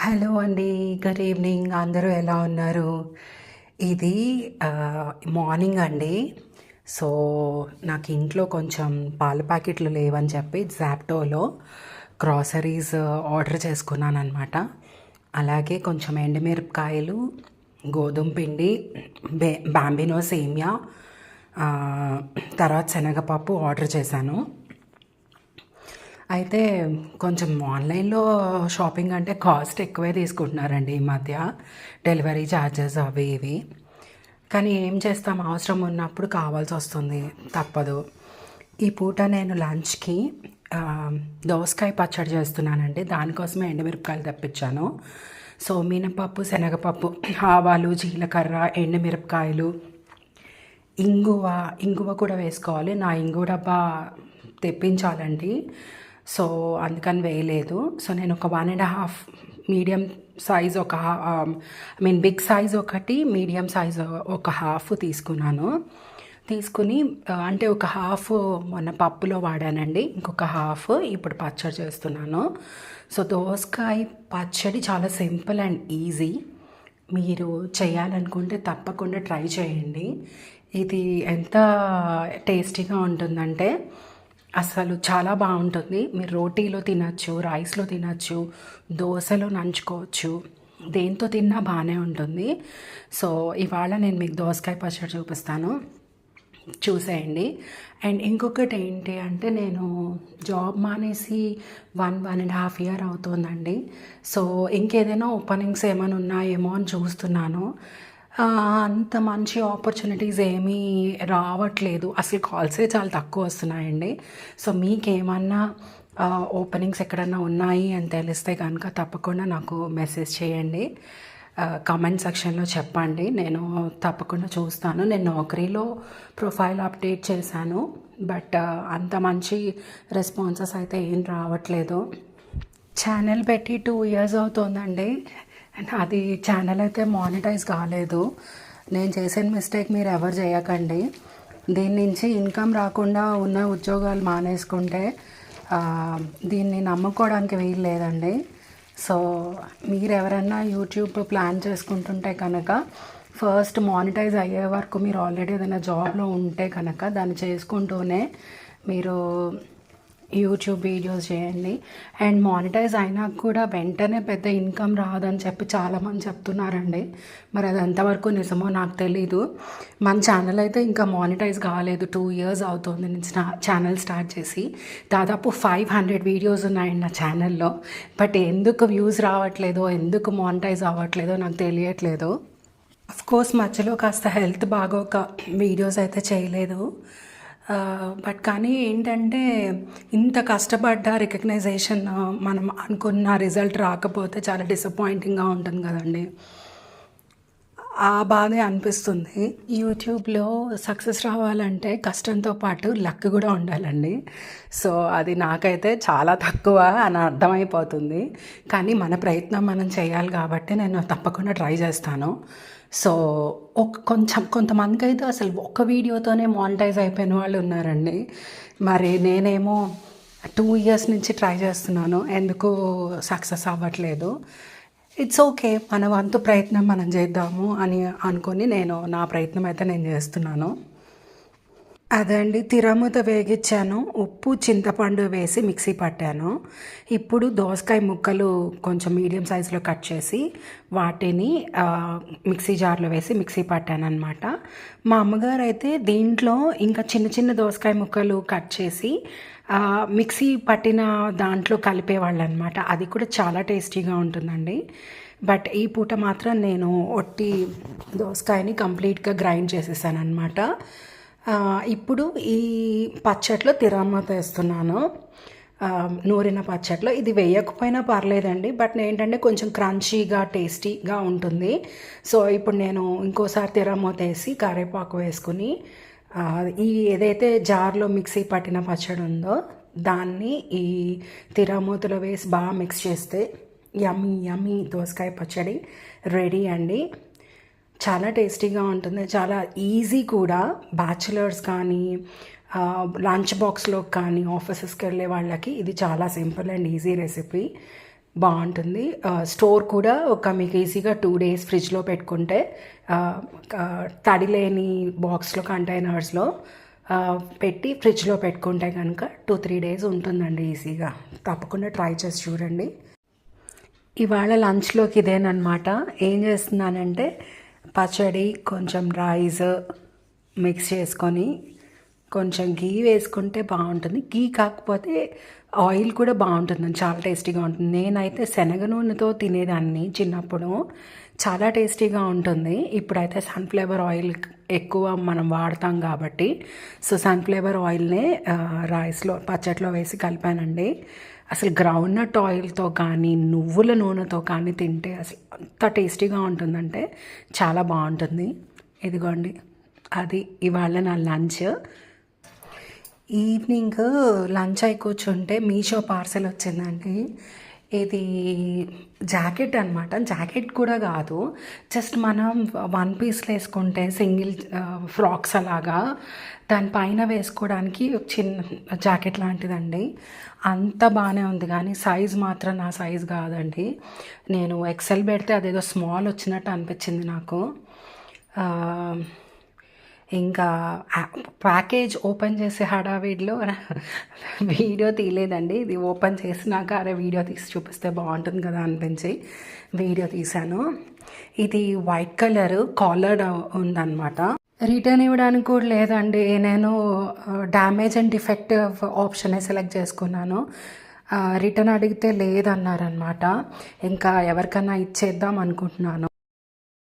Hello అండి. Good evening. అందరూ ఎలా ఉన్నారు? ఇది మార్నింగ్ అండి. సో, నాకు ఇంట్లో కొంచెం పాల ప్యాకెట్లు లేవని చెప్పి జాప్టోలో గ్రాసరీస్ ఆర్డర్ చేసుకున్నాననమాట. అలాగే కొంచెం ఎండుమిరపకాయలు, గోధుమ పిండి, బాంబినో సేమియా, తర్వాత శనగపప్పు ఆర్డర్ చేశాను. అయితే కొంచెం ఆన్లైన్లో షాపింగ్ అంటే కాస్ట్ ఎక్కువే తీసుకుంటున్నారండి ఈ మధ్య. డెలివరీ ఛార్జెస్ అవి ఇవి. కానీ ఏం చేస్తాం, అవసరం ఉన్నప్పుడు కావాల్సి వస్తుంది, తప్పదు. ఈ పూట నేను లంచ్కి దోసకాయ పచ్చడి చేస్తున్నానండి. దానికోసమే ఎండుమిరపకాయలు తెప్పించాను. సో మినపప్పు, శనగపప్పు, ఆవాలు, జీలకర్ర, ఎండుమిరపకాయలు, ఇంగువ కూడా వేసుకోవాలి. నా ఇంగువ డబ్బా తెప్పించాలండి. సో అందుకని వేయలేదు. సో నేను ఒక 1.5 మీడియం సైజ్ బిగ్ సైజ్ ఒకటి, మీడియం సైజ్ ఒక హాఫ్ తీసుకుని అంటే ఒక హాఫ్ మొన్న పప్పులో వాడానండి, ఇంకొక హాఫ్ ఇప్పుడు పచ్చడి చేస్తున్నాను. సో దోసకాయ పచ్చడి చాలా సింపుల్ అండ్ ఈజీ. మీరు చేయాలనుకుంటే తప్పకుండా ట్రై చేయండి. ఇది ఎంత టేస్టీగా ఉంటుందంటే అసలు చాలా బాగుంటుంది. మీరు రోటీలో తినచ్చు, రైస్లో తినచ్చు, దోశలో నంచుకోవచ్చు, దేంతో తిన్నా బాగానే ఉంటుంది. సో ఇవాళ నేను మీకు దోసకాయ పచ్చడి చూపిస్తాను, చూసేయండి. అండ్ ఇంకొకటి ఏంటి అంటే, నేను జాబ్ మానేసి 1.5 ఇయర్ అవుతుందండి. సో ఇంకేదైనా ఓపెనింగ్స్ ఏమైనా ఉన్నాయేమో అని చూస్తున్నాను. అంత మంచి ఆపర్చునిటీస్ ఏమీ రావట్లేదు. అసలు కాల్సే చాలా తక్కువ వస్తున్నాయండి. సో మీకేమన్నా ఓపెనింగ్స్ ఎక్కడన్నా ఉన్నాయి అని తెలిస్తే కనుక తప్పకుండా నాకు మెసేజ్ చేయండి, కామెంట్ సెక్షన్లో చెప్పండి. నేను తప్పకుండా చూస్తాను. నేను నౌకరీలో ప్రొఫైల్ అప్డేట్ చేశాను, బట్ అంత మంచి రెస్పాన్సెస్ అయితే ఏం రావట్లేదు. ఛానల్ పెట్టి 2 ఇయర్స్ అవుతుందండి. అది ఛానల్ అయితే మానిటైజ్ కాలేదు. నేను చేసిన మిస్టేక్ మీరు ఎవరు చేయకండి. దీని నుంచి ఇన్కమ్ రాకుండా ఉన్న ఉద్యోగాలు మానేసుకుంటే దీన్ని నమ్ముకోవడానికి వీలు లేదండి. సో మీరు ఎవరైనా యూట్యూబ్ ప్లాన్ చేసుకుంటుంటే కనుక ఫస్ట్ మానిటైజ్ అయ్యే వరకు మీరు ఆల్రెడీ ఏదైనా జాబ్లో ఉంటే కనుక దాన్ని చేసుకుంటూనే మీరు యూట్యూబ్ వీడియోస్ చేయండి. అండ్ మానిటైజ్ అయినా కూడా వెంటనే పెద్ద ఇన్కమ్ రాదని చెప్పి చాలామంది చెప్తున్నారండి. మరి అది ఎంతవరకు నిజమో నాకు తెలీదు. మన ఛానల్ అయితే ఇంకా మానిటైజ్ కాలేదు. 2 ఇయర్స్ అవుతుంది నేను ఛానల్ స్టార్ట్ చేసి. దాదాపు 500 వీడియోస్ ఉన్నాయండి నా ఛానల్లో. బట్ ఎందుకు వ్యూస్ రావట్లేదో, ఎందుకు మానిటైజ్ అవ్వట్లేదో నాకు తెలియట్లేదు. అఫ్కోర్స్ మధ్యలో కాస్త హెల్త్ బాగోక వీడియోస్ అయితే చేయలేదు. బట్ కానీ ఏంటంటే, ఇంత కష్టపడ్డ రికగ్నైజేషన్ మనం అనుకున్న రిజల్ట్ రాకపోతే చాలా డిసప్పాయింటింగ్గా ఉంటుంది కదండి. ఆ బాధే అనిపిస్తుంది. యూట్యూబ్లో సక్సెస్ రావాలంటే కష్టంతో పాటు లక్ కూడా ఉండాలండి. సో అది నాకైతే చాలా తక్కువ అని అర్థమైపోతుంది. కానీ మన ప్రయత్నం మనం చేయాలి కాబట్టి నేను తప్పకుండా ట్రై చేస్తాను. సో కొంతమందికి అయితే అసలు ఒక్క వీడియోతోనే మానిటైజ్ అయిపోయిన వాళ్ళు ఉన్నారండి. మరి నేనేమో 2 ఇయర్స్ నుంచి ట్రై చేస్తున్నాను, ఎందుకు సక్సెస్ అవ్వట్లేదు. ఇట్స్ ఓకే, మన వంతు ప్రయత్నం మనం చేద్దాము అని అనుకొని నా ప్రయత్నం అయితే నేను చేస్తున్నాను. అదండి, తిరమూత వేగించాను, ఉప్పు, చింతపండు వేసి మిక్సీ పట్టాను. ఇప్పుడు దోసకాయ ముక్కలు కొంచెం మీడియం సైజులో కట్ చేసి వాటిని మిక్సీ జార్లో వేసి మిక్సీ పట్టాను అనమాట. మా అమ్మగారు అయితే దీంట్లో ఇంకా చిన్న చిన్న దోసకాయ ముక్కలు కట్ చేసి మిక్సీ పట్టిన దాంట్లో కలిపేవాళ్ళు అనమాట. అది కూడా చాలా టేస్టీగా ఉంటుందండి. బట్ ఈ పూట మాత్రం నేను ఒట్టి దోసకాయని కంప్లీట్గా గ్రైండ్ చేసేసాను అనమాట. ఇప్పుడు ఈ పచ్చట్లో తిరమూత వేస్తున్నాను, నూరిన పచ్చట్లో. ఇది వేయకపోయినా పర్లేదండి, బట్ ఏంటంటే కొంచెం క్రంచీగా టేస్టీగా ఉంటుంది. సో ఇప్పుడు నేను ఇంకోసారి తిరమూత వేసి కరివేపాకు వేసుకుని ఏదైతే జార్లో మిక్సీ పట్టిన పచ్చడి ఉందో దాన్ని ఈ తిరమూతలో వేసి బాగా మిక్స్ చేస్తే యమ్మీ యమ్మీ దోసకాయ పచ్చడి రెడీ అండి. చాలా టేస్టీగా ఉంటుంది, చాలా ఈజీ కూడా. బ్యాచులర్స్ కానీ లంచ్ బాక్స్లో కానీ ఆఫీసెస్కి వెళ్ళే వాళ్ళకి ఇది చాలా సింపుల్ అండ్ ఈజీ రెసిపీ. బాగుంటుంది. స్టోర్ కూడా మీకు ఈజీగా 2 డేస్ ఫ్రిడ్జ్లో పెట్టుకుంటే తడి లేని బాక్స్లో కంటైనర్స్లో పెట్టి ఫ్రిడ్జ్లో పెట్టుకుంటే కనుక 2-3 డేస్ ఉంటుందండి ఈజీగా. తప్పకుండా ట్రై చేసి చూడండి. ఇవాళ లంచ్లోకి ఇదేనమాట. ఏం చేస్తున్నానంటే పచ్చడి, కొంచెం రైస్ మిక్స్ చేసుకొని కొంచెం గీ వేసుకుంటే బాగుంటుంది. గీ కాకపోతే ఆయిల్ కూడా బాగుంటుందండి, చాలా టేస్టీగా ఉంటుంది. నేనైతే శనగ నూనెతో తినేదాన్ని చిన్నప్పుడు, చాలా టేస్టీగా ఉంటుంది. ఇప్పుడైతే సన్ఫ్లవర్ ఆయిల్ ఎక్కువ మనం వాడతాం కాబట్టి సన్ఫ్లవర్ ఆయిల్నే రైస్లో పచ్చట్లో వేసి కలిపానండి. అసలు గ్రౌండ్నట్ ఆయిల్తో కానీ నువ్వుల నూనెతో కానీ తింటే అసలు అంత టేస్టీగా ఉంటుందంటే చాలా బాగుంటుంది. ఇదిగోండి, అది ఇవాళ నా లంచ్. ఈవినింగ్ లంచ్ అయి కూర్చుంటే మీషో పార్సెల్ వచ్చిందండి. ఇది జాకెట్ అనమాట. జాకెట్ కూడా కాదు, జస్ట్ మనం 1 పీస్లు వేసుకుంటే సింగిల్ ఫ్రాక్స్ అలాగా దానిపైన వేసుకోవడానికి ఒక చిన్న జాకెట్ లాంటిదండి. అంత బాగానే ఉంది కానీ సైజ్ మాత్రం నా సైజ్ కాదండి. నేను ఎక్సెల్ పెడితే అదేదో స్మాల్ వచ్చినట్టు అనిపించింది నాకు. ఇంకా ప్యాకేజ్ ఓపెన్ చేసే హడావిడిలో వీడియో తీయలేదండి. ఇది ఓపెన్ చేసినాక వీడియో తీసి చూపిస్తే బాగుంటుంది కదా అనిపించి వీడియో తీశాను. ఇది వైట్ కలర్ కాలర్ ఉందన్నమాట. రిటర్న్ ఇవ్వడానికి కూడా లేదండి. నేను డ్యామేజ్ అండ్ డిఫెక్టివ్ ఆప్షనే సెలెక్ట్ చేసుకున్నాను. రిటర్న్ అడిగితే లేదన్నారనమాట. ఇంకా ఎవరికన్నా ఇచ్చేద్దాం అనుకుంటున్నాను.